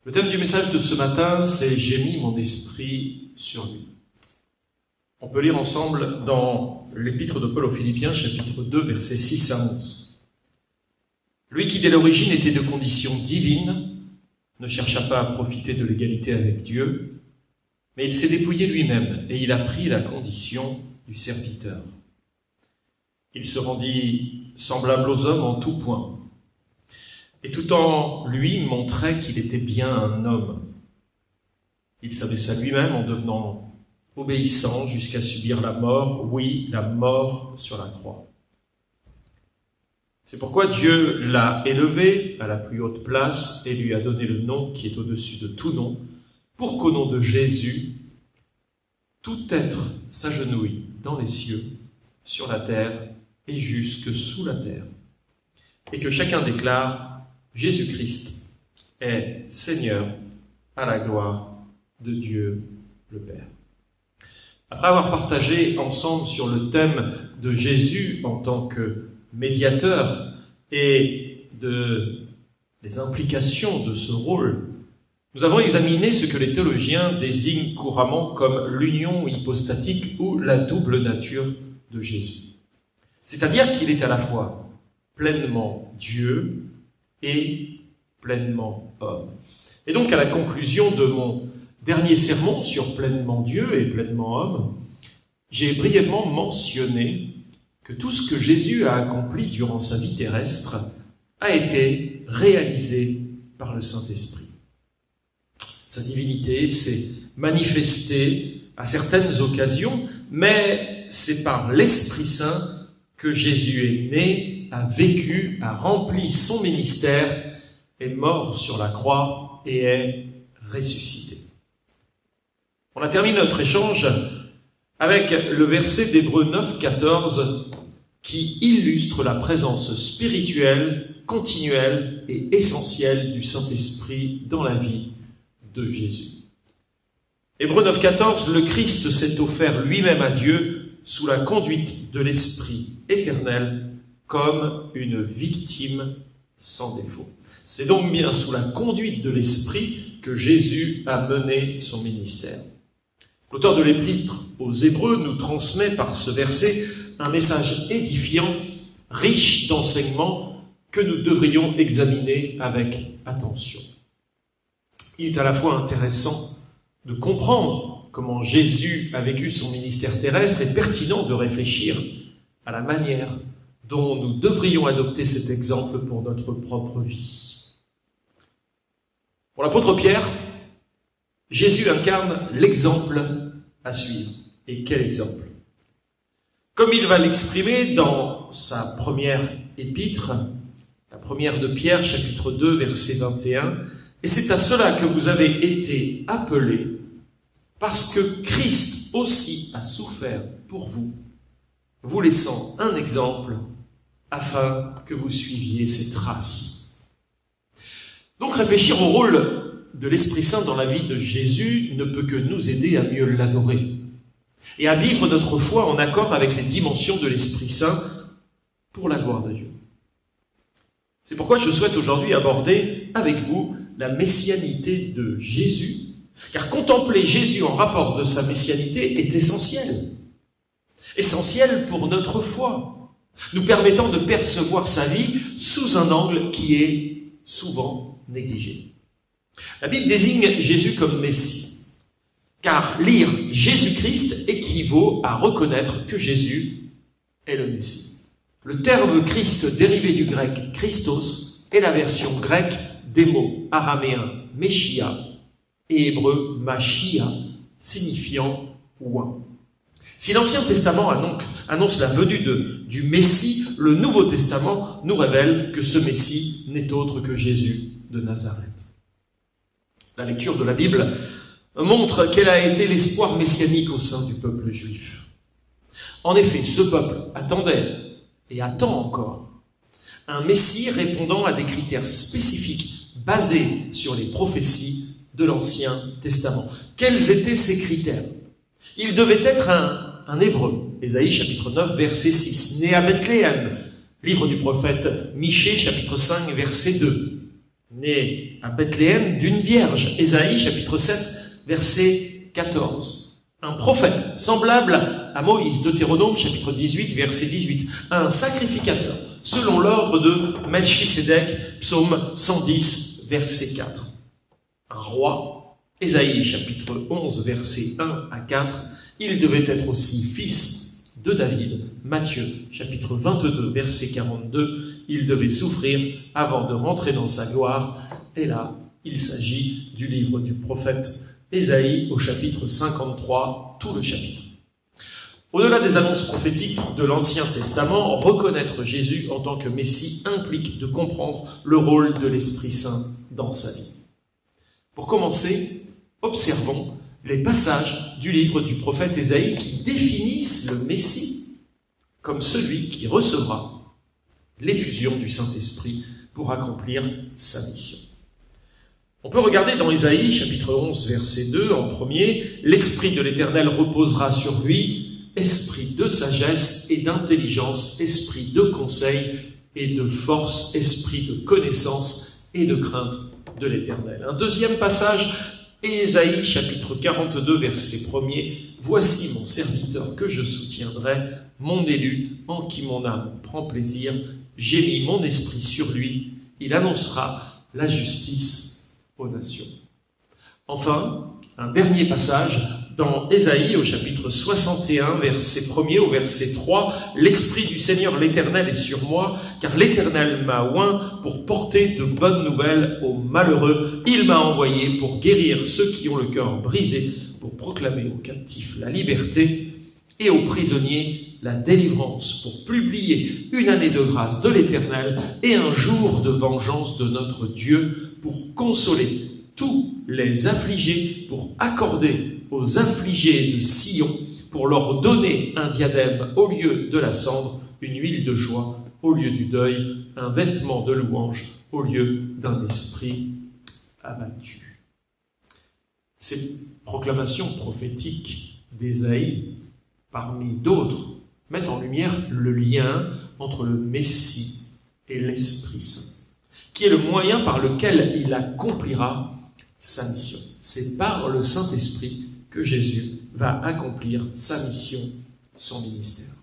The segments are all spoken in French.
Le thème du message de ce matin, c'est « J'ai mis mon esprit sur lui ». On peut lire ensemble dans l'épître de Paul aux Philippiens, chapitre 2, versets 6 à 11. « Lui qui dès l'origine était de condition divine, ne chercha pas à profiter de l'égalité avec Dieu, mais il s'est dépouillé lui-même et il a pris la condition du serviteur. Il se rendit semblable aux hommes en tout point, et tout en lui montrait qu'il était bien un homme. Il s'abaissa lui-même en devenant obéissant jusqu'à subir la mort, oui, la mort sur la croix. C'est pourquoi Dieu l'a élevé à la plus haute place et lui a donné le nom qui est au-dessus de tout nom, pour qu'au nom de Jésus, tout être s'agenouille dans les cieux, sur la terre et jusque sous la terre, et que chacun déclare Jésus-Christ est Seigneur à la gloire de Dieu le Père. Après avoir partagé ensemble sur le thème de Jésus en tant que médiateur et des implications de ce rôle, nous avons examiné ce que les théologiens désignent couramment comme l'union hypostatique ou la double nature de Jésus. C'est-à-dire qu'il est à la fois pleinement Dieu et pleinement homme. Et donc, à la conclusion de mon dernier sermon sur pleinement Dieu et pleinement homme, j'ai brièvement mentionné que tout ce que Jésus a accompli durant sa vie terrestre a été réalisé par le Saint-Esprit. Sa divinité s'est manifestée à certaines occasions, mais c'est par l'Esprit Saint que Jésus est né, a vécu, a rempli son ministère, est mort sur la croix et est ressuscité. On a terminé notre échange avec le verset d'Hébreux 9, 14 qui illustre la présence spirituelle, continuelle et essentielle du Saint-Esprit dans la vie de Jésus. Hébreux 9, 14, le Christ s'est offert lui-même à Dieu sous la conduite de l'Esprit éternel comme une victime sans défaut. C'est donc bien sous la conduite de l'Esprit que Jésus a mené son ministère. L'auteur de l'Épître aux Hébreux nous transmet par ce verset un message édifiant, riche d'enseignements que nous devrions examiner avec attention. Il est à la fois intéressant de comprendre comment Jésus a vécu son ministère terrestre et pertinent de réfléchir à la manière dont nous devrions adopter cet exemple pour notre propre vie. Pour l'apôtre Pierre, Jésus incarne l'exemple à suivre. Et quel exemple? Comme il va l'exprimer dans sa première épître, la première de Pierre, chapitre 2, verset 21, et c'est à cela que vous avez été appelés, parce que Christ aussi a souffert pour vous, vous laissant un exemple afin que vous suiviez ses traces. Donc réfléchir au rôle de l'Esprit Saint dans la vie de Jésus ne peut que nous aider à mieux l'adorer et à vivre notre foi en accord avec les dimensions de l'Esprit Saint pour la gloire de Dieu. C'est pourquoi je souhaite aujourd'hui aborder avec vous la messianité de Jésus, car contempler Jésus en rapport de sa messianité est essentiel. Essentiel pour notre foi, nous permettant de percevoir sa vie sous un angle qui est souvent négligé. La Bible désigne Jésus comme Messie, car lire Jésus-Christ équivaut à reconnaître que Jésus est le Messie. Le terme Christ dérivé du grec Christos est la version grecque des mots araméens Meshia et hébreu Machia, signifiant oint. Si l'Ancien Testament annonce la venue du Messie, le Nouveau Testament nous révèle que ce Messie n'est autre que Jésus de Nazareth. La lecture de la Bible montre quel a été l'espoir messianique au sein du peuple juif. En effet, ce peuple attendait et attend encore un Messie répondant à des critères spécifiques basés sur les prophéties de l'Ancien Testament. Quels étaient ces critères? Il devait être un Hébreu. Ésaïe chapitre 9, verset 6. Né à Bethléem. Livre du prophète Michée, chapitre 5, verset 2. né à Bethléem d'une vierge. Ésaïe chapitre 7, verset 14. Un prophète semblable à Moïse, Deutéronome chapitre 18, verset 18. Un sacrificateur, selon l'ordre de Melchisédek, psaume 110, verset 4. Un roi, Ésaïe chapitre 11, verset 1 à 4. Il devait être aussi fils de David. Matthieu chapitre 22, verset 42. Il devait souffrir avant de rentrer dans sa gloire. Et là, il s'agit du livre du prophète Ésaïe au chapitre 53, tout le chapitre. Au-delà des annonces prophétiques de l'Ancien Testament, reconnaître Jésus en tant que Messie implique de comprendre le rôle de l'Esprit Saint dans sa vie. Pour commencer, observons les passages du livre du prophète Ésaïe qui définissent le Messie comme celui qui recevra l'effusion du Saint-Esprit pour accomplir sa mission. On peut regarder dans Ésaïe, chapitre 11, verset 2, en premier, « L'Esprit de l'Éternel reposera sur lui, esprit de sagesse et d'intelligence, esprit de conseil et de force, esprit de connaissance et de crainte de l'Éternel. » Un deuxième passage, Ésaïe, chapitre 42, verset 1er, « Voici mon serviteur que je soutiendrai, mon élu, en qui mon âme prend plaisir. J'ai mis mon esprit sur lui, il annoncera la justice aux nations. » Enfin, un dernier passage dans Ésaïe au chapitre 61, verset 1er au verset 3, « L'Esprit du Seigneur l'Éternel est sur moi, car l'Éternel m'a oint pour porter de bonnes nouvelles aux malheureux. Il m'a envoyé pour guérir ceux qui ont le cœur brisé, pour proclamer aux captifs la liberté et aux prisonniers la délivrance, pour publier une année de grâce de l'Éternel et un jour de vengeance de notre Dieu, pour consoler tous les affligés, pour accorder aux affligés de Sion, pour leur donner un diadème au lieu de la cendre, une huile de joie au lieu du deuil, un vêtement de louange au lieu d'un esprit abattu. » Ces proclamations prophétiques d'Ésaïe, parmi d'autres, mettent en lumière le lien entre le Messie et l'Esprit Saint, qui est le moyen par lequel il accomplira sa mission. C'est par le Saint-Esprit que Jésus va accomplir sa mission, son ministère.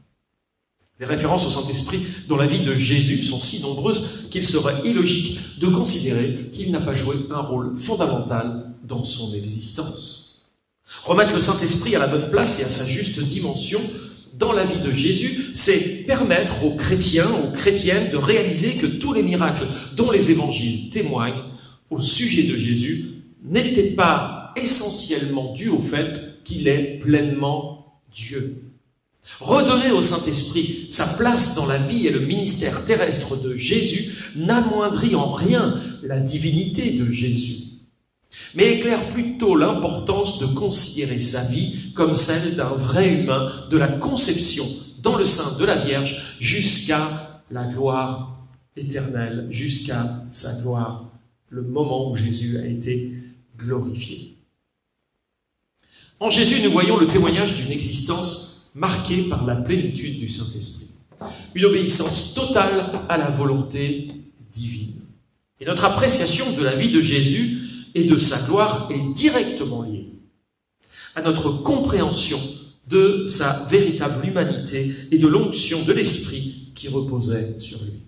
Les références au Saint-Esprit dans la vie de Jésus sont si nombreuses qu'il serait illogique de considérer qu'il n'a pas joué un rôle fondamental dans son existence. Remettre le Saint-Esprit à la bonne place et à sa juste dimension dans la vie de Jésus, c'est permettre aux chrétiens, aux chrétiennes de réaliser que tous les miracles dont les évangiles témoignent au sujet de Jésus n'étaient pas essentiellement dus au fait qu'il est pleinement Dieu. Redonner au Saint-Esprit sa place dans la vie et le ministère terrestre de Jésus n'amoindrit en rien la divinité de Jésus, mais éclaire plutôt l'importance de considérer sa vie comme celle d'un vrai humain, de la conception dans le sein de la Vierge jusqu'à la gloire éternelle, jusqu'à sa gloire, le moment où Jésus a été glorifié. En Jésus, nous voyons le témoignage d'une existence marquée par la plénitude du Saint-Esprit, une obéissance totale à la volonté divine. Et notre appréciation de la vie de Jésus et de sa gloire est directement liée à notre compréhension de sa véritable humanité et de l'onction de l'Esprit qui reposait sur lui.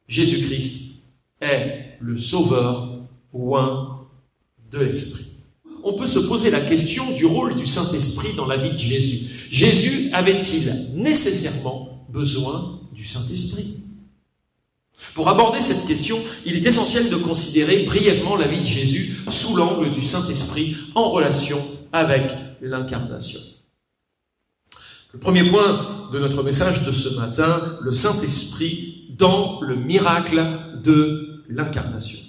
Jésus-Christ est le Sauveur oint de l'Esprit. On peut se poser la question du rôle du Saint-Esprit dans la vie de Jésus. Jésus avait-il nécessairement besoin du Saint-Esprit ? Pour aborder cette question, il est essentiel de considérer brièvement la vie de Jésus sous l'angle du Saint-Esprit en relation avec l'incarnation. Le premier point de notre message de ce matin, le Saint-Esprit dans le miracle de l'incarnation.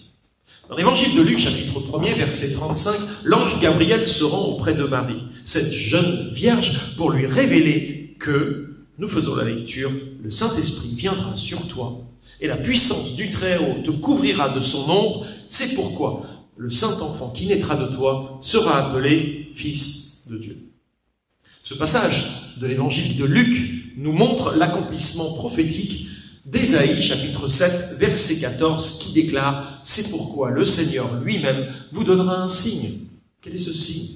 Dans l'évangile de Luc, chapitre 1er, verset 35, l'ange Gabriel se rend auprès de Marie, cette jeune vierge, pour lui révéler que, nous faisons la lecture, le Saint-Esprit viendra sur toi et la puissance du Très-Haut te couvrira de son ombre. C'est pourquoi le Saint-Enfant qui naîtra de toi sera appelé Fils de Dieu. Ce passage de l'évangile de Luc nous montre l'accomplissement prophétique d'Ésaïe, chapitre 7, verset 14, qui déclare « C'est pourquoi le Seigneur lui-même vous donnera un signe. » Quel est ce signe?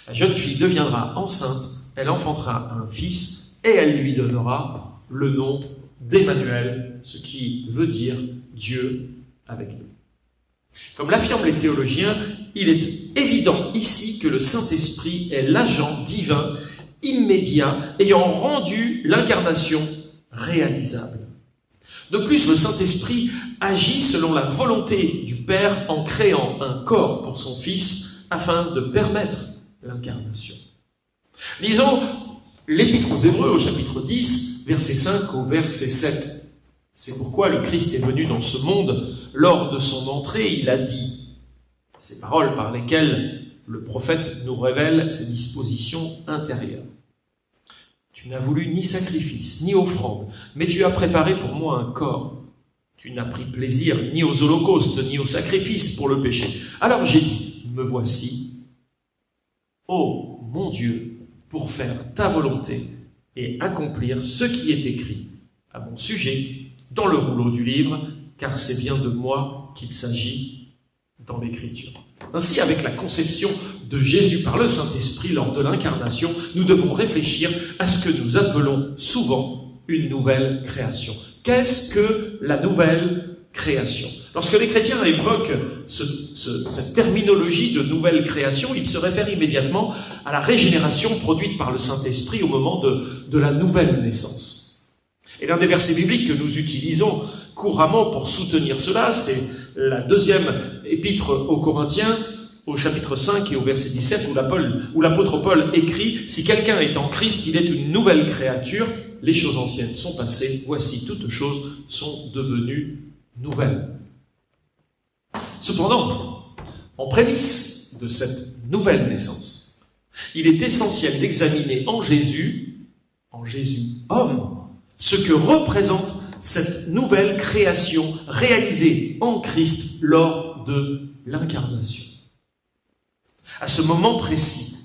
La jeune fille deviendra enceinte, elle enfantera un fils, et elle lui donnera le nom d'Emmanuel, ce qui veut dire Dieu avec nous. Comme l'affirment les théologiens, il est évident ici que le Saint-Esprit est l'agent divin immédiat ayant rendu l'incarnation réalisable. De plus, le Saint-Esprit agit selon la volonté du Père en créant un corps pour son Fils afin de permettre l'incarnation. Lisons l'Épître aux Hébreux au chapitre 10, verset 5 au verset 7. C'est pourquoi le Christ est venu dans ce monde. Lors de son entrée, il a dit, ces paroles par lesquelles le prophète nous révèle ses dispositions intérieures. Tu n'as voulu ni sacrifice, ni offrande, mais tu as préparé pour moi un corps. Tu n'as pris plaisir ni aux holocaustes, ni aux sacrifices pour le péché. Alors j'ai dit, me voici, ô mon Dieu, pour faire ta volonté et accomplir ce qui est écrit à mon sujet dans le rouleau du livre, car c'est bien de moi qu'il s'agit dans l'Écriture. Ainsi, avec la conception de Jésus par le Saint-Esprit lors de l'incarnation, nous devons réfléchir à ce que nous appelons souvent une nouvelle création. Qu'est-ce que la nouvelle création? Lorsque les chrétiens évoquent cette terminologie de nouvelle création, ils se réfèrent immédiatement à la régénération produite par le Saint-Esprit au moment de la nouvelle naissance. Et l'un des versets bibliques que nous utilisons couramment pour soutenir cela, c'est la deuxième épître aux Corinthiens, au chapitre 5 et au verset 17, où l'apôtre Paul écrit « Si quelqu'un est en Christ, il est une nouvelle créature, les choses anciennes sont passées, voici toutes choses sont devenues nouvelles. » Cependant, en prémisse de cette nouvelle naissance, il est essentiel d'examiner en Jésus homme, ce que représente cette nouvelle création réalisée en Christ lors de l'incarnation. À ce moment précis,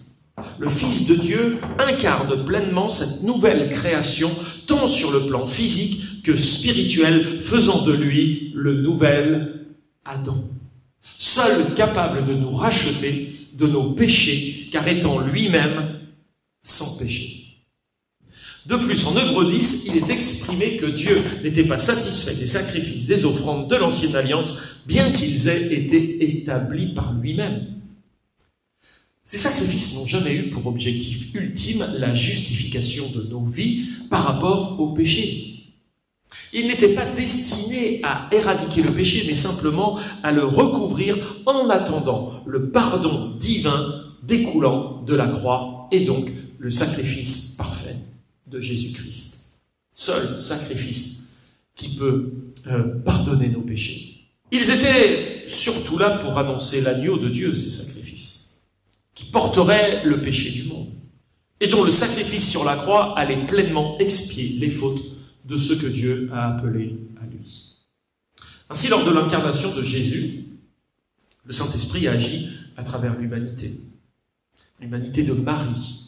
le Fils de Dieu incarne pleinement cette nouvelle création, tant sur le plan physique que spirituel, faisant de lui le nouvel Adam. Seul capable de nous racheter de nos péchés, car étant lui-même sans péché. De plus, en Hébreux 10, il est exprimé que Dieu n'était pas satisfait des sacrifices, des offrandes de l'ancienne alliance, bien qu'ils aient été établis par lui-même. Ces sacrifices n'ont jamais eu pour objectif ultime la justification de nos vies par rapport au péché. Ils n'étaient pas destinés à éradiquer le péché, mais simplement à le recouvrir en attendant le pardon divin découlant de la croix et donc le sacrifice parfait de Jésus-Christ. Seul sacrifice qui peut pardonner nos péchés. Ils étaient surtout là pour annoncer l'agneau de Dieu, ces sacrifices, qui porterait le péché du monde, et dont le sacrifice sur la croix allait pleinement expier les fautes de ceux que Dieu a appelés à lui. Ainsi, lors de l'incarnation de Jésus, le Saint-Esprit agit à travers l'humanité de Marie,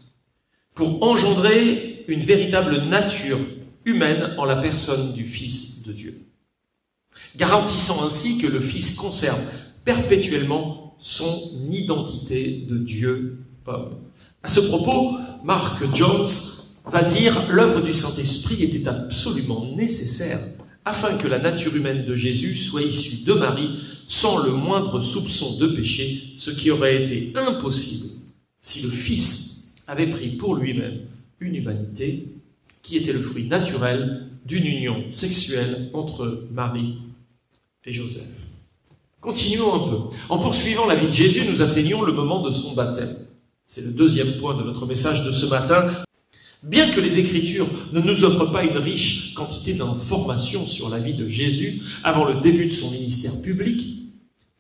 pour engendrer une véritable nature humaine en la personne du Fils de Dieu, garantissant ainsi que le Fils conserve perpétuellement son identité de Dieu homme. À ce propos, Mark Jones va dire « L'œuvre du Saint-Esprit était absolument nécessaire afin que la nature humaine de Jésus soit issue de Marie sans le moindre soupçon de péché, ce qui aurait été impossible si le Fils avait pris pour lui-même une humanité qui était le fruit naturel d'une union sexuelle entre Marie et Joseph. » Continuons un peu. En poursuivant la vie de Jésus, nous atteignons le moment de son baptême. C'est le deuxième point de notre message de ce matin. Bien que les Écritures ne nous offrent pas une riche quantité d'informations sur la vie de Jésus avant le début de son ministère public,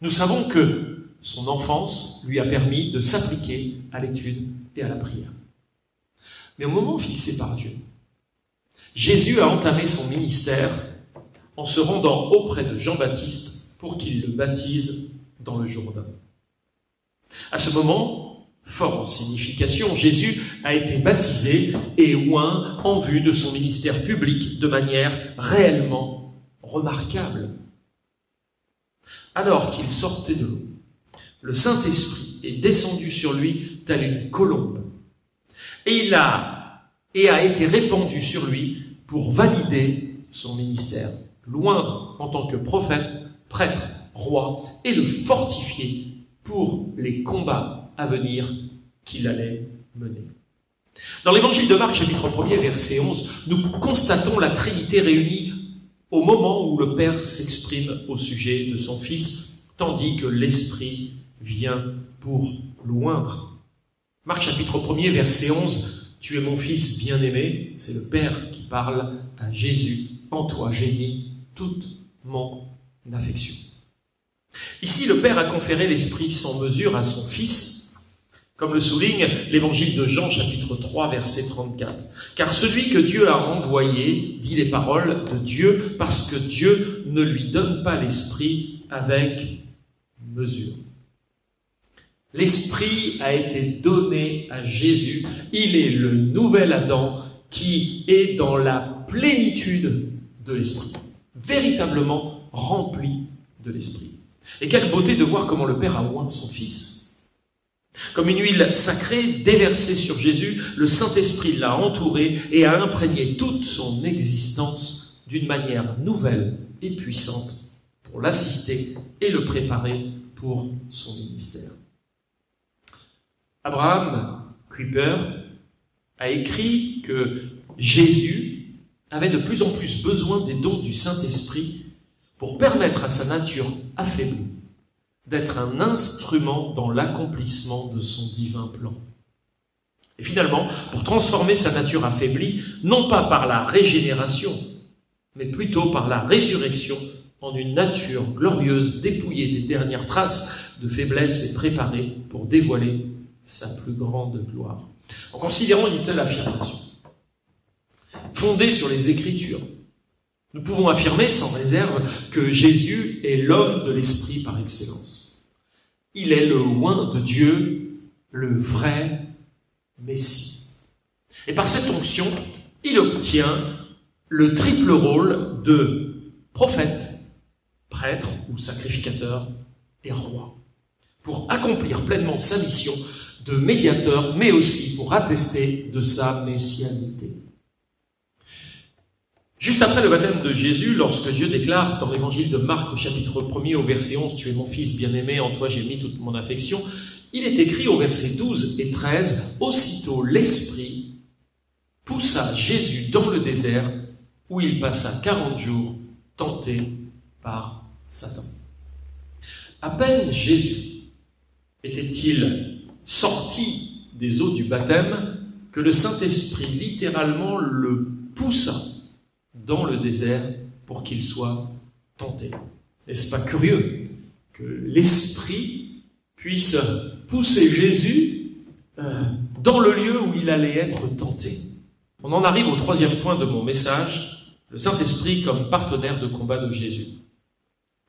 nous savons que son enfance lui a permis de s'appliquer à l'étude et à la prière. Mais au moment fixé par Dieu, Jésus a entamé son ministère en se rendant auprès de Jean-Baptiste pour qu'il le baptise dans le Jourdain. À ce moment, Fort en signification, Jésus a été baptisé et oint en vue de son ministère public de manière réellement remarquable. Alors qu'il sortait de l'eau, le Saint-Esprit est descendu sur lui tel une colombe, et a été répandu sur lui pour valider son ministère, l'oindre en tant que prophète, prêtre, roi, et le fortifier pour les combats à venir qu'il allait mener. Dans l'évangile de Marc, chapitre 1er, verset 11, nous constatons la Trinité réunie au moment où le Père s'exprime au sujet de son Fils, tandis que l'Esprit vient pour l'oindre. Marc, chapitre 1er, verset 11, « Tu es mon Fils bien-aimé », c'est le Père qui parle à Jésus, « En toi j'ai mis toute mon affection ». Ici, le Père a conféré l'Esprit sans mesure à son Fils, comme le souligne l'évangile de Jean, chapitre 3, verset 34. « Car celui que Dieu a envoyé dit les paroles de Dieu, parce que Dieu ne lui donne pas l'Esprit avec mesure. » L'Esprit a été donné à Jésus. Il est le nouvel Adam qui est dans la plénitude de l'Esprit, véritablement rempli de l'Esprit. Et quelle beauté de voir comment le Père a oint son Fils. Comme une huile sacrée déversée sur Jésus, le Saint-Esprit l'a entouré et a imprégné toute son existence d'une manière nouvelle et puissante pour l'assister et le préparer pour son ministère. Abraham Kuyper a écrit que Jésus avait de plus en plus besoin des dons du Saint-Esprit pour permettre à sa nature affaiblie d'être un instrument dans l'accomplissement de son divin plan. Et finalement, pour transformer sa nature affaiblie, non pas par la régénération, mais plutôt par la résurrection en une nature glorieuse, dépouillée des dernières traces de faiblesse et préparée pour dévoiler sa plus grande gloire. En considérant une telle affirmation, fondée sur les Écritures, nous pouvons affirmer sans réserve que Jésus est l'homme de l'Esprit par excellence. Il est le oint de Dieu, le vrai Messie. Et par cette onction, il obtient le triple rôle de prophète, prêtre ou sacrificateur et roi, pour accomplir pleinement sa mission de médiateur, mais aussi pour attester de sa messianité. Juste après le baptême de Jésus, lorsque Dieu déclare dans l'évangile de Marc au chapitre 1er au verset 11 « Tu es mon fils bien-aimé, en toi j'ai mis toute mon affection », il est écrit au verset 12 et 13 « Aussitôt l'Esprit poussa Jésus dans le désert où il passa 40 jours tenté par Satan. » À peine Jésus était-il sorti des eaux du baptême que le Saint-Esprit littéralement le poussa dans le désert pour qu'il soit tenté. N'est-ce pas curieux que l'Esprit puisse pousser Jésus dans le lieu où il allait être tenté? On en arrive au troisième point de mon message, le Saint-Esprit comme partenaire de combat de Jésus.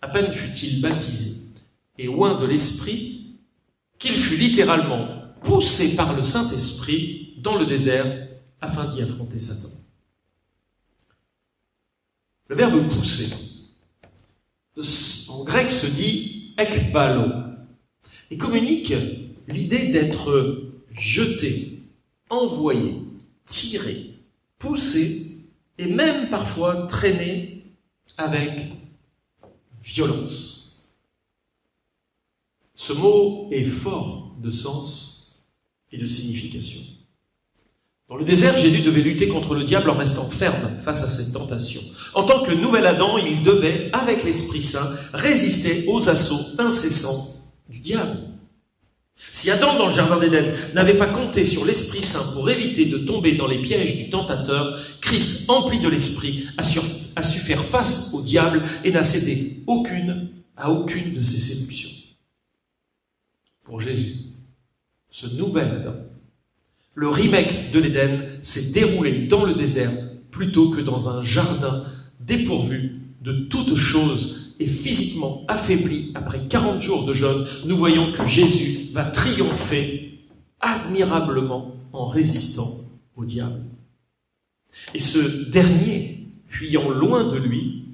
À peine fut-il baptisé et oint de l'Esprit qu'il fut littéralement poussé par le Saint-Esprit dans le désert afin d'y affronter Satan. Le verbe « pousser » en grec se dit « ekbalo » et communique l'idée d'être jeté, envoyé, tiré, poussé et même parfois traîné avec violence. Ce mot est fort de sens et de signification. Dans le désert, Jésus devait lutter contre le diable en restant ferme face à cette tentation. En tant que nouvel Adam, il devait, avec l'Esprit Saint, résister aux assauts incessants du diable. Si Adam, dans le jardin d'Éden, n'avait pas compté sur l'Esprit Saint pour éviter de tomber dans les pièges du tentateur, Christ, empli de l'Esprit, a su faire face au diable et n'a cédé à aucune de ses séductions. Pour Jésus, ce nouvel Adam, le remake de l'Éden s'est déroulé dans le désert plutôt que dans un jardin dépourvu de toute chose et physiquement affaibli après 40 jours de jeûne. Nous voyons que Jésus va triompher admirablement en résistant au diable. Et ce dernier, fuyant loin de lui,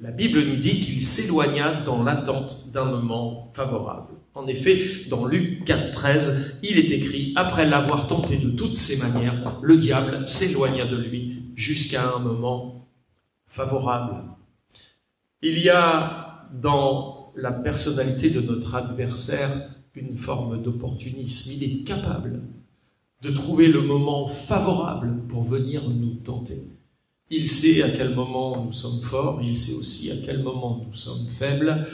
la Bible nous dit qu'il s'éloigna dans l'attente d'un moment favorable. En effet, dans Luc 4,13, il est écrit « Après l'avoir tenté de toutes ses manières, le diable s'éloigna de lui jusqu'à un moment favorable. » Il y a dans la personnalité de notre adversaire une forme d'opportunisme. Il est capable de trouver le moment favorable pour venir nous tenter. Il sait à quel moment nous sommes forts, il sait aussi à quel moment nous sommes faibles,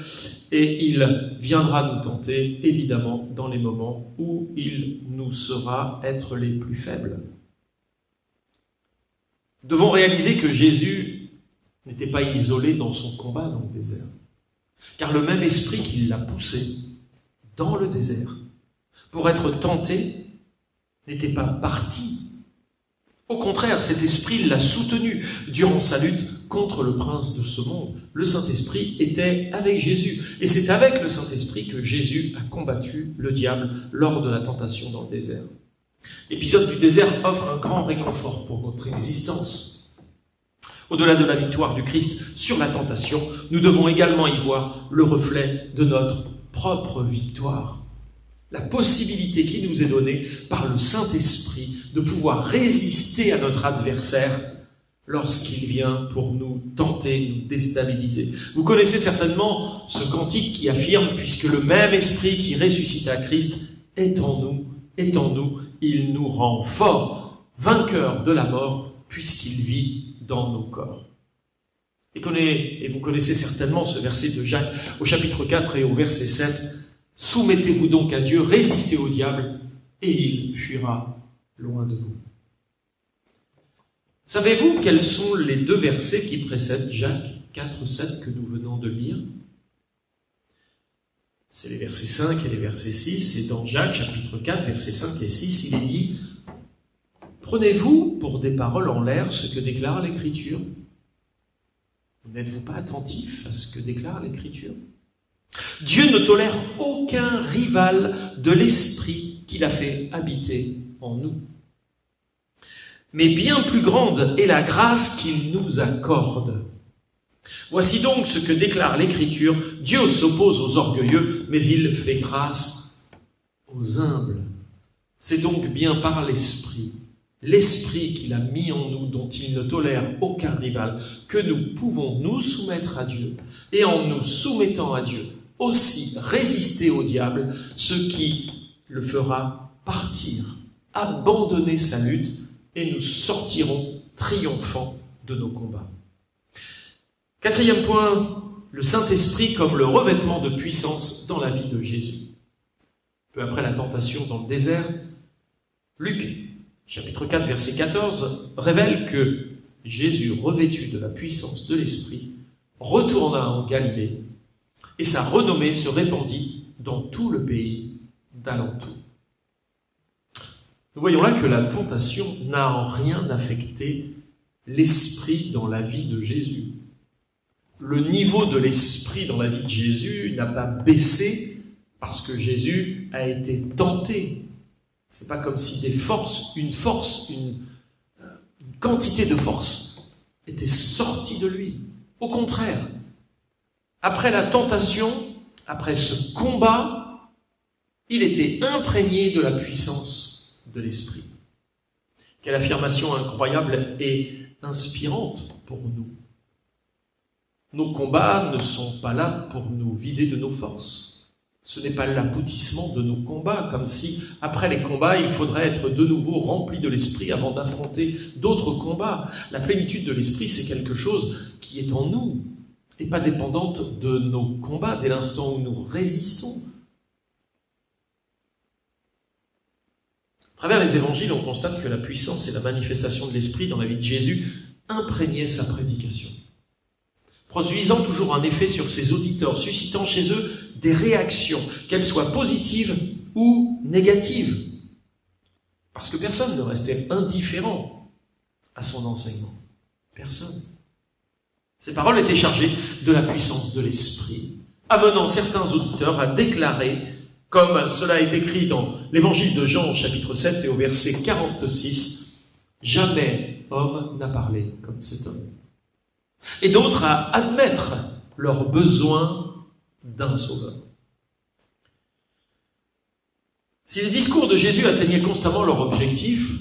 et il viendra nous tenter, évidemment, dans les moments où il nous saura être les plus faibles. Nous devons réaliser que Jésus n'était pas isolé dans son combat dans le désert, car le même esprit qui l'a poussé dans le désert pour être tenté n'était pas parti. Au contraire, cet esprit l'a soutenu durant sa lutte contre le prince de ce monde. Le Saint-Esprit était avec Jésus. Et c'est avec le Saint-Esprit que Jésus a combattu le diable lors de la tentation dans le désert. L'épisode du désert offre un grand réconfort pour notre existence. Au-delà de la victoire du Christ sur la tentation, nous devons également y voir le reflet de notre propre victoire. La possibilité qui nous est donnée par le Saint-Esprit de pouvoir résister à notre adversaire lorsqu'il vient pour nous tenter, nous déstabiliser. Vous connaissez certainement ce cantique qui affirme « Puisque le même Esprit qui ressuscita Christ est en nous, il nous rend forts, vainqueurs de la mort, puisqu'il vit dans nos corps. » Et vous connaissez certainement ce verset de Jacques au chapitre 4 et au verset 7. « Soumettez-vous donc à Dieu, résistez au diable, et il fuira loin de vous. » Savez-vous quels sont les deux versets qui précèdent Jacques 4, 7 que nous venons de lire? C'est les versets 5 et les versets 6. Et dans Jacques, chapitre 4, versets 5 et 6, il est dit « Prenez-vous pour des paroles en l'air ce que déclare l'Écriture ?» N'êtes-vous pas attentif à ce que déclare l'Écriture? Dieu ne tolère aucun rival de l'esprit qu'il a fait habiter en nous. Mais bien plus grande est la grâce qu'il nous accorde. Voici donc ce que déclare l'Écriture. Dieu s'oppose aux orgueilleux, mais il fait grâce aux humbles. C'est donc bien par l'Esprit qu'il a mis en nous, dont il ne tolère aucun rival, que nous pouvons nous soumettre à Dieu, et en nous soumettant à Dieu, aussi résister au diable, ce qui le fera partir, abandonner sa lutte, et nous sortirons triomphants de nos combats. Quatrième point, le Saint-Esprit comme le revêtement de puissance dans la vie de Jésus. Peu après la tentation dans le désert, Luc, chapitre 4, verset 14, révèle que Jésus, revêtu de la puissance de l'Esprit, retourna en Galilée, et sa renommée se répandit dans tout le pays d'alentour. Nous voyons là que la tentation n'a en rien affecté l'esprit dans la vie de Jésus. Le niveau de l'esprit dans la vie de Jésus n'a pas baissé parce que Jésus a été tenté. C'est pas comme si une quantité de force était sortie de lui. Au contraire, après la tentation, après ce combat, il était imprégné de la puissance de l'esprit. Quelle affirmation incroyable et inspirante pour nous. Nos combats ne sont pas là pour nous vider de nos forces. Ce n'est pas l'aboutissement de nos combats, comme si, après les combats, il faudrait être de nouveau rempli de l'esprit avant d'affronter d'autres combats. La plénitude de l'esprit, c'est quelque chose qui est en nous, et pas dépendante de nos combats, dès l'instant où nous résistons. À travers les évangiles, on constate que la puissance et la manifestation de l'esprit dans la vie de Jésus imprégnaient sa prédication, produisant toujours un effet sur ses auditeurs, suscitant chez eux des réactions, qu'elles soient positives ou négatives. Parce que personne ne restait indifférent à son enseignement. Personne. Ces paroles étaient chargées de la puissance de l'esprit, amenant certains auditeurs à déclarer Comme cela est écrit dans l'évangile de Jean, au chapitre 7 et au verset 46, « Jamais homme n'a parlé comme cet homme. » Et d'autres à admettre leur besoin d'un sauveur. Si les discours de Jésus atteignaient constamment leur objectif,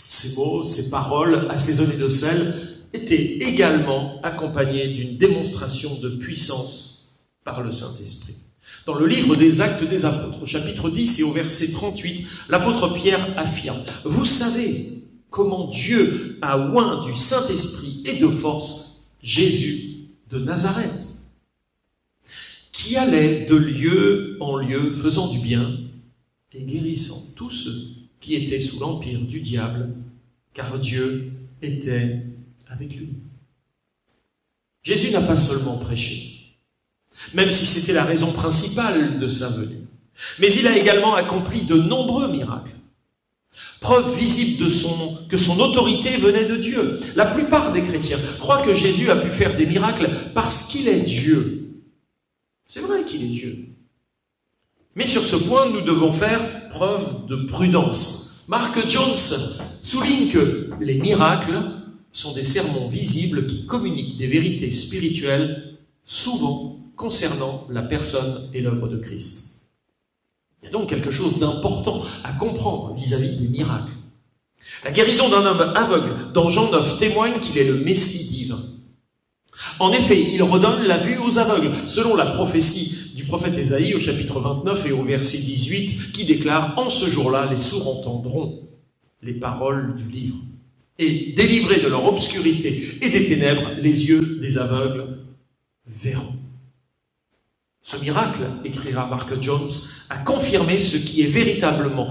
ces mots, ces paroles assaisonnées de sel étaient également accompagnés d'une démonstration de puissance par le Saint-Esprit. Dans le livre des Actes des Apôtres, au chapitre 10 et au verset 38, l'apôtre Pierre affirme « Vous savez comment Dieu a oint du Saint-Esprit et de force Jésus de Nazareth, qui allait de lieu en lieu faisant du bien et guérissant tous ceux qui étaient sous l'empire du diable, car Dieu était avec lui. » Jésus n'a pas seulement prêché, même si c'était la raison principale de sa venue, mais il a également accompli de nombreux miracles. Preuve visible que son autorité venait de Dieu. La plupart des chrétiens croient que Jésus a pu faire des miracles parce qu'il est Dieu. C'est vrai qu'il est Dieu. Mais sur ce point, nous devons faire preuve de prudence. Mark Jones souligne que les miracles sont des sermons visibles qui communiquent des vérités spirituelles, souvent concernant la personne et l'œuvre de Christ. Il y a donc quelque chose d'important à comprendre vis-à-vis des miracles. La guérison d'un homme aveugle dans Jean 9 témoigne qu'il est le Messie divin. En effet, il redonne la vue aux aveugles, selon la prophétie du prophète Ésaïe au chapitre 29 et au verset 18, qui déclare « En ce jour-là, les sourds entendront les paroles du livre, et délivrés de leur obscurité et des ténèbres, les yeux des aveugles verront. » Ce miracle, écrira Mark Jones, a confirmé ce qui est véritablement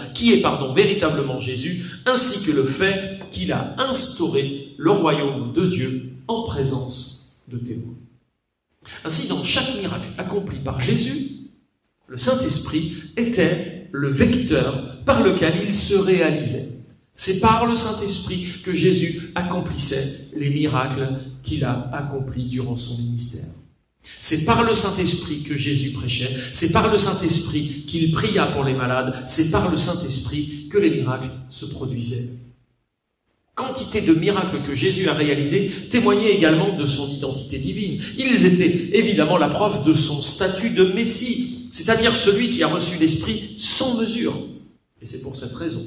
Jésus, ainsi que le fait qu'il a instauré le royaume de Dieu en présence de témoins. Ainsi, dans chaque miracle accompli par Jésus, le Saint-Esprit était le vecteur par lequel il se réalisait. C'est par le Saint-Esprit que Jésus accomplissait les miracles qu'il a accomplis durant son ministère. C'est par le Saint-Esprit que Jésus prêchait, c'est par le Saint-Esprit qu'il pria pour les malades, c'est par le Saint-Esprit que les miracles se produisaient. Quantité de miracles que Jésus a réalisés témoignaient également de son identité divine. Ils étaient évidemment la preuve de son statut de Messie, c'est-à-dire celui qui a reçu l'Esprit sans mesure. Et c'est pour cette raison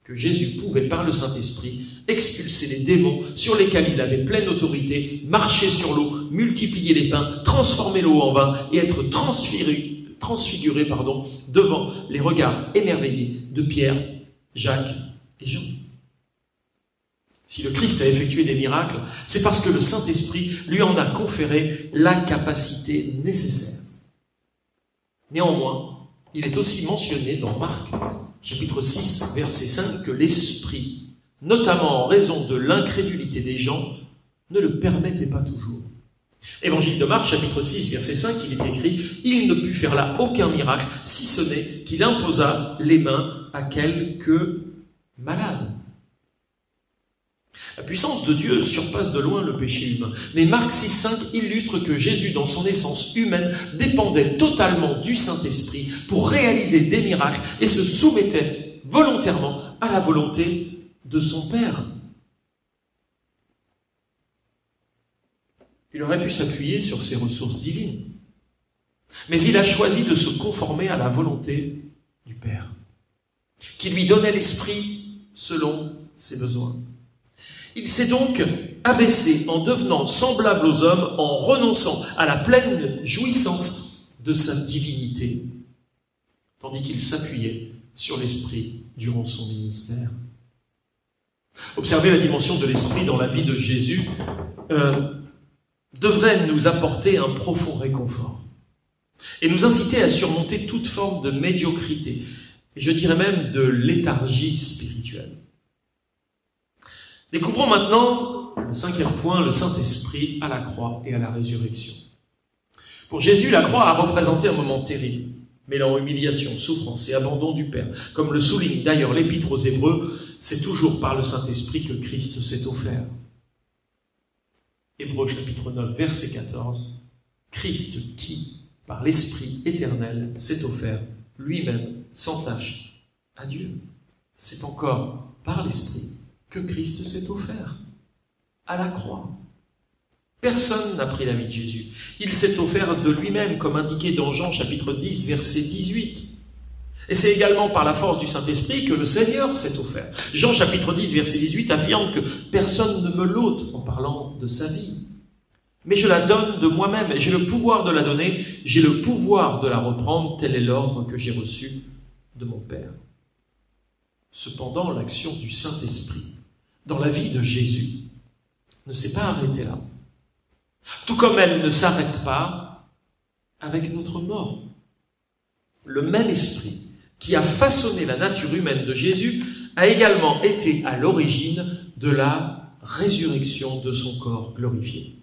que Jésus pouvait, par le Saint-Esprit, expulser les démons sur lesquels il avait pleine autorité, marcher sur l'eau, multiplier les pains, transformer l'eau en vin et être transfiguré devant les regards émerveillés de Pierre, Jacques et Jean. Si le Christ a effectué des miracles, c'est parce que le Saint-Esprit lui en a conféré la capacité nécessaire. Néanmoins, il est aussi mentionné dans Marc, chapitre 6, verset 5, que l'Esprit, notamment en raison de l'incrédulité des gens, ne le permettait pas toujours. Évangile de Marc, chapitre 6, verset 5, il est écrit « Il ne put faire là aucun miracle, si ce n'est qu'il imposa les mains à quelques malades. » La puissance de Dieu surpasse de loin le péché humain. Mais Marc 6, 5 illustre que Jésus, dans son essence humaine, dépendait totalement du Saint-Esprit pour réaliser des miracles et se soumettait volontairement à la volonté de son Père. Il aurait pu s'appuyer sur ses ressources divines. Mais il a choisi de se conformer à la volonté du Père, qui lui donnait l'Esprit selon ses besoins. Il s'est donc abaissé en devenant semblable aux hommes, en renonçant à la pleine jouissance de sa divinité, tandis qu'il s'appuyait sur l'Esprit durant son ministère. Observer la dimension de l'Esprit dans la vie de Jésus devrait nous apporter un profond réconfort et nous inciter à surmonter toute forme de médiocrité, et je dirais même de léthargie spirituelle. Découvrons maintenant le 5e point, le Saint-Esprit à la croix et à la résurrection. Pour Jésus, la croix a représenté un moment terrible, mêlant humiliation, souffrance et abandon du Père. Comme le souligne d'ailleurs l'Épître aux Hébreux, c'est toujours par le Saint-Esprit que Christ s'est offert. Hébreux chapitre 9, verset 14. Christ qui, par l'Esprit éternel, s'est offert lui-même sans tache à Dieu. C'est encore par l'Esprit que Christ s'est offert à la croix. Personne n'a pris la vie de Jésus. Il s'est offert de lui-même, comme indiqué dans Jean chapitre 10, verset 18. Et c'est également par la force du Saint-Esprit que le Seigneur s'est offert. Jean chapitre 10, verset 18 affirme que personne ne me l'ôte en parlant de sa vie. Mais je la donne de moi-même, et j'ai le pouvoir de la donner, j'ai le pouvoir de la reprendre, tel est l'ordre que j'ai reçu de mon Père. Cependant, l'action du Saint-Esprit dans la vie de Jésus ne s'est pas arrêtée là. Tout comme elle ne s'arrête pas avec notre mort. Le même esprit qui a façonné la nature humaine de Jésus a également été à l'origine de la résurrection de son corps glorifié.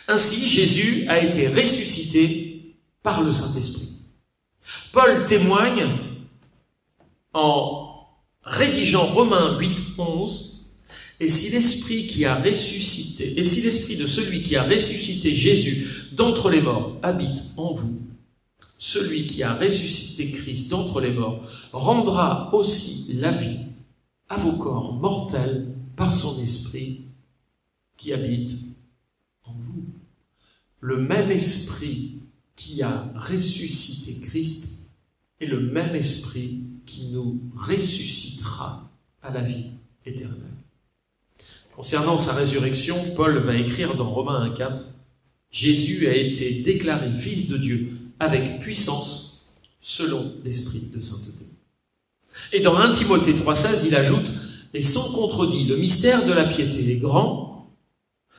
Ainsi, Jésus a été ressuscité par le Saint-Esprit. Paul témoigne en rédigeant Romains 8, 11, « Et si l'esprit de celui qui a ressuscité Jésus d'entre les morts habite en vous, celui qui a ressuscité Christ d'entre les morts rendra aussi la vie à vos corps mortels par son esprit qui habite en vous. » Le même esprit qui a ressuscité Christ est le même esprit qui nous ressuscitera à la vie éternelle. Concernant sa résurrection, Paul va écrire dans Romains 1,4 « Jésus a été déclaré Fils de Dieu avec puissance selon l'Esprit de sainteté. » Et dans 1 Timothée 3,16, il ajoute « Et sans contredit, le mystère de la piété est grand,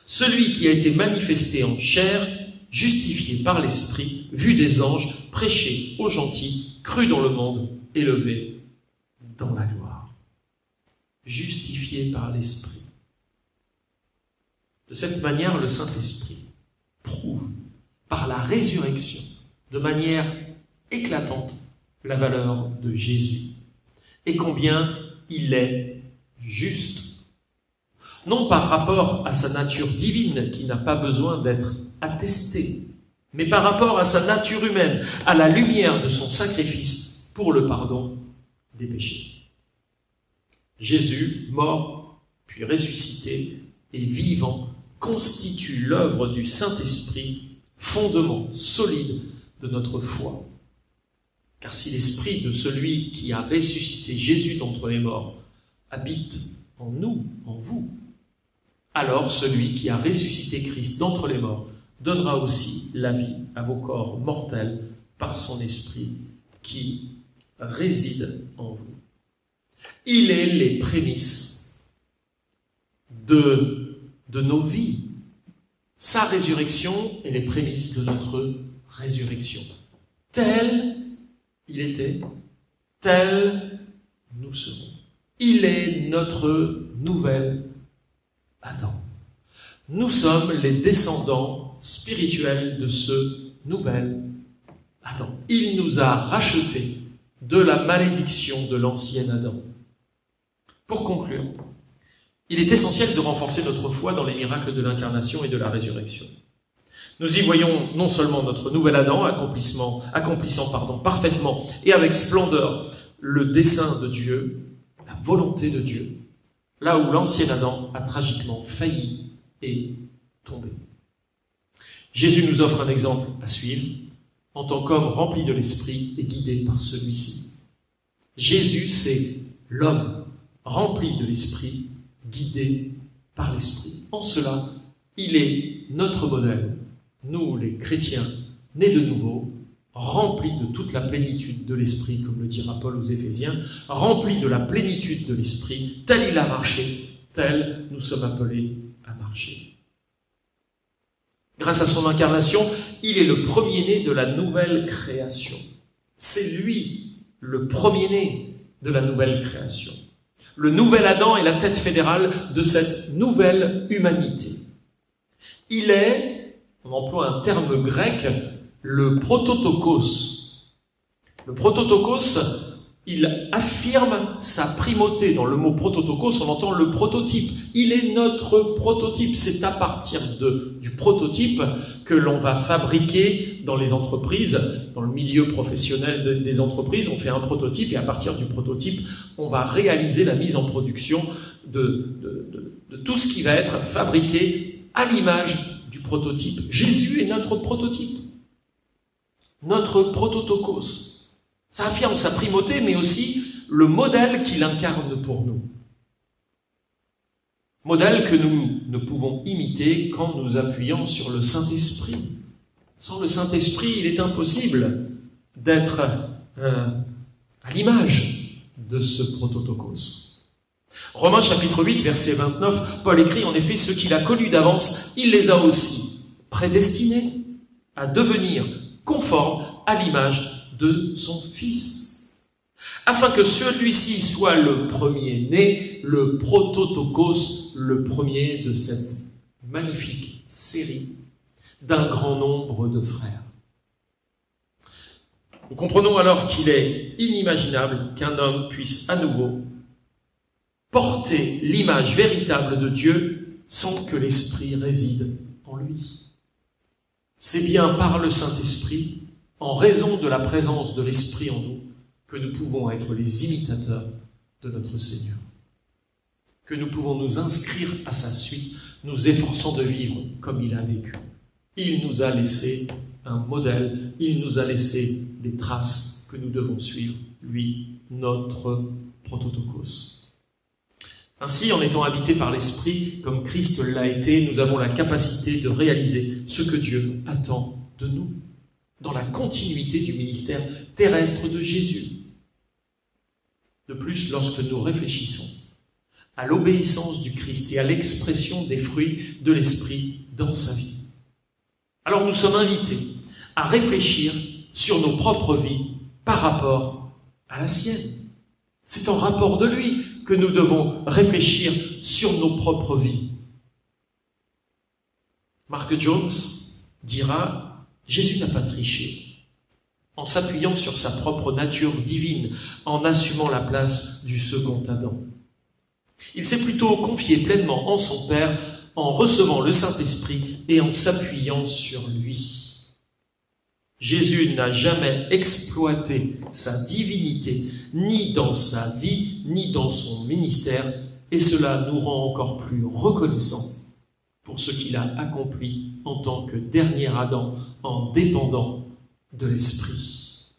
celui qui a été manifesté en chair, justifié par l'Esprit, vu des anges, prêché aux gentils, cru dans le monde, élevé dans la gloire. » Justifié par l'Esprit. De cette manière, le Saint-Esprit prouve par la résurrection de manière éclatante la valeur de Jésus et combien il est juste. Non par rapport à sa nature divine qui n'a pas besoin d'être attestée, mais par rapport à sa nature humaine, à la lumière de son sacrifice pour le pardon des péchés. Jésus, mort, puis ressuscité et vivant, constitue l'œuvre du Saint-Esprit, fondement solide de notre foi. Car si l'esprit de celui qui a ressuscité Jésus d'entre les morts habite en nous, en vous, alors celui qui a ressuscité Christ d'entre les morts donnera aussi la vie à vos corps mortels par son esprit qui réside en vous. Il est les prémices de nos vies. Sa résurrection est les prémices de notre résurrection. Tel il était, tel nous serons. Il est notre nouvel Adam. Nous sommes les descendants spirituels de ce nouvel Adam. Il nous a rachetés de la malédiction de l'ancien Adam. Pour conclure, il est essentiel de renforcer notre foi dans les miracles de l'incarnation et de la résurrection. Nous y voyons non seulement notre nouvel Adam accomplissant parfaitement et avec splendeur le dessein de Dieu, la volonté de Dieu, là où l'ancien Adam a tragiquement failli et tombé. Jésus nous offre un exemple à suivre en tant qu'homme rempli de l'Esprit et guidé par celui-ci. Jésus, c'est l'homme rempli de l'Esprit, guidé par l'Esprit. En cela, il est notre modèle. Nous, les chrétiens, nés de nouveau, remplis de toute la plénitude de l'Esprit, comme le dira Paul aux Éphésiens, remplis de la plénitude de l'Esprit, tel il a marché, tel nous sommes appelés à marcher. Grâce à son incarnation, il est le premier-né de la nouvelle création. C'est lui, le premier-né de la nouvelle création. Le nouvel Adam est la tête fédérale de cette nouvelle humanité. Il est, on emploie un terme grec, le prototokos. Le prototokos Il affirme sa primauté. Dans le mot prototokos, on entend le prototype. Il est notre prototype. C'est à partir du prototype que l'on va fabriquer dans les entreprises, dans le milieu professionnel des entreprises. On fait un prototype et à partir du prototype, on va réaliser la mise en production de tout ce qui va être fabriqué à l'image du prototype. Jésus est notre prototype, notre prototokos. Ça affirme sa primauté, mais aussi le modèle qu'il incarne pour nous. Modèle que nous ne pouvons imiter qu'en nous appuyant sur le Saint-Esprit. Sans le Saint-Esprit, il est impossible d'être à l'image de ce prototokos. Romains chapitre 8, verset 29, Paul écrit en effet « Ceux qu'il a connus d'avance, il les a aussi prédestinés à devenir conformes à l'image de son Fils, afin que celui-ci soit le premier-né, le prototokos, le premier de cette magnifique série d'un grand nombre de frères. » Nous comprenons alors qu'il est inimaginable qu'un homme puisse à nouveau porter l'image véritable de Dieu sans que l'Esprit réside en lui. C'est bien par le Saint-Esprit, en raison de la présence de l'Esprit en nous, que nous pouvons être les imitateurs de notre Seigneur. Que nous pouvons nous inscrire à sa suite, nous efforçant de vivre comme il a vécu. Il nous a laissé un modèle, il nous a laissé des traces que nous devons suivre, lui, notre prototokos. Ainsi, en étant habités par l'Esprit, comme Christ l'a été, nous avons la capacité de réaliser ce que Dieu attend de nous, dans la continuité du ministère terrestre de Jésus. De plus, lorsque nous réfléchissons à l'obéissance du Christ et à l'expression des fruits de l'Esprit dans sa vie, alors nous sommes invités à réfléchir sur nos propres vies par rapport à la sienne. C'est en rapport de lui que nous devons réfléchir sur nos propres vies. Mark Jones dira « Jésus n'a pas triché, en s'appuyant sur sa propre nature divine, en assumant la place du second Adam. Il s'est plutôt confié pleinement en son Père, en recevant le Saint-Esprit et en s'appuyant sur lui. Jésus n'a jamais exploité sa divinité, ni dans sa vie, ni dans son ministère, et cela nous rend encore plus reconnaissants pour ce qu'il a accompli en tant que dernier Adam, en dépendant de l'Esprit.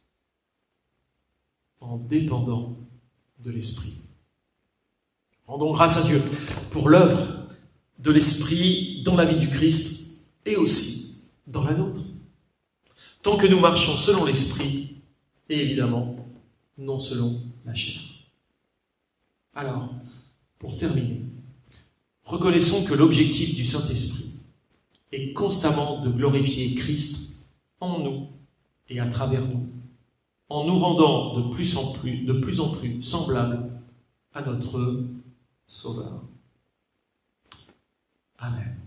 En dépendant de l'Esprit. Rendons grâce à Dieu pour l'œuvre de l'Esprit dans la vie du Christ et aussi dans la nôtre. Tant que nous marchons selon l'Esprit et évidemment non selon la chair. Alors, pour terminer, reconnaissons que l'objectif du Saint-Esprit est constamment de glorifier Christ en nous et à travers nous, en nous rendant de plus en plus semblables à notre Sauveur. Amen.